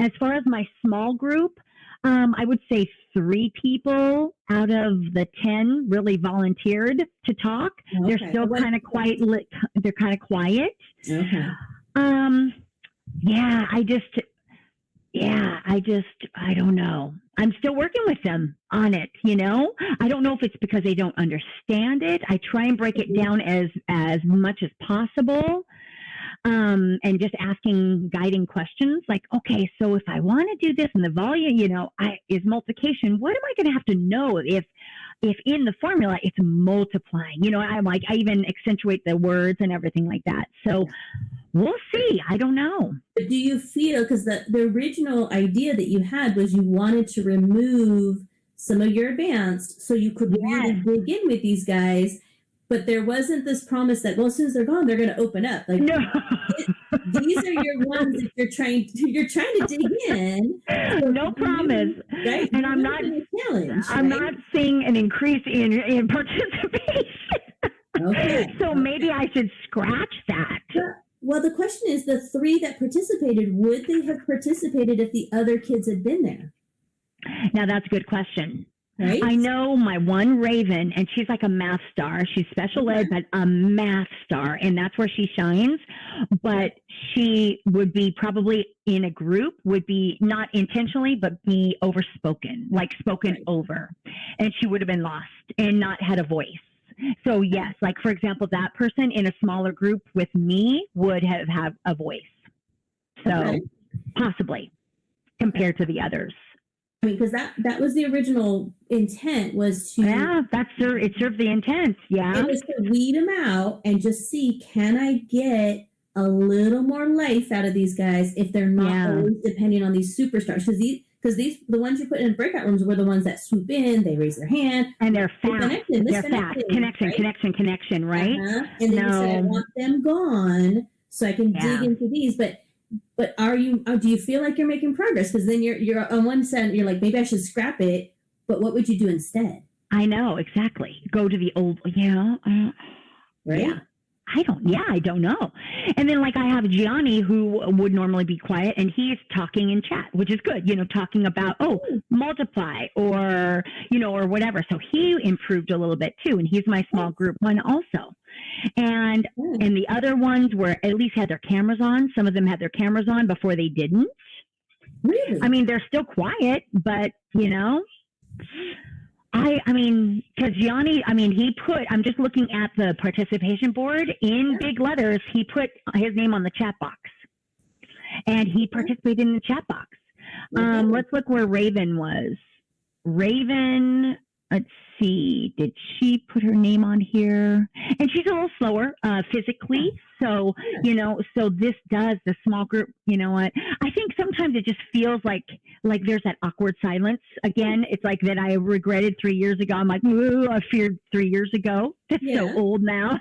As far as my small group, I would say 3 people out of the 10 really volunteered to talk. They're Okay. still kind of quiet. They're kind of quiet. Okay. Um, yeah, I don't know. I'm still working with them on it, you know? I don't know if it's because they don't understand it. I try and break it down as much as possible. And just asking guiding questions like, okay, so if I want to do this in the volume, is multiplication, what am I going to have to know if in the formula it's multiplying? I'm like, I even accentuate the words and everything like that. So we'll see. I don't know. But do you feel, because the original idea that you had was you wanted to remove some of your advanced so you could really dig in with these guys, but there wasn't this promise that, well, as soon as they're gone, they're going to open up. Like, no. These are your ones that you're trying to dig in. So no promise. Right? And I'm not seeing an increase in participation. Okay. So maybe I should scratch that. Well, the question is, the 3 that participated, would they have participated if the other kids had been there? Now that's a good question. Right? I know my one Raven, and she's like a math star. She's special ed, but a math star, and that's where she shines. But she would be probably in a group, would be not intentionally, but be overspoken, like spoken over. And she would have been lost and not had a voice. So yes, like for example, that person in a smaller group with me would have a voice. So possibly compared to the others. I mean, because that was the original intent, was to... Yeah, it served the intent, yeah. It was to weed them out and just see, can I get a little more life out of these guys if they're not always depending on these superstars? Because the ones you put in breakout rooms were the ones that swoop in, they raise their hand. And they're fast. They're fast. Connection, right? And then you said, I want them gone so I can dig into these. But do you feel like you're making progress? Because then you're on one side, you're like, maybe I should scrap it, but what would you do instead? I know, exactly. Go to the old, right? Yeah. I don't know. And then like I have Gianni, who would normally be quiet, and he's talking in chat, which is good, talking about, multiply or whatever. So he improved a little bit too. And he's my small group one also. And the other ones were at least had their cameras on. Some of them had their cameras on before they didn't. Really? I mean, they're still quiet, but I mean, because Gianni, I'm just looking at the participation board in big letters. He put his name on the chat box, and he participated in the chat box. Let's look where Raven was. Raven, let's see, did she put her name on here? And she's a little slower physically. So, so this does the small group, you know what? I think sometimes it just feels like there's that awkward silence. Again, it's like that I regretted 3 years ago. I'm like, ooh, I feared 3 years ago. That's so old now.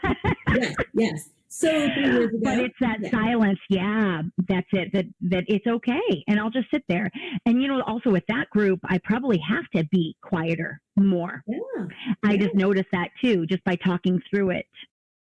Yes. So 3 years ago. But it's that silence. Yeah, that's it. That it's okay. And I'll just sit there. And, also with that group, I probably have to be quieter more. Yeah. I just noticed that too, just by talking through it.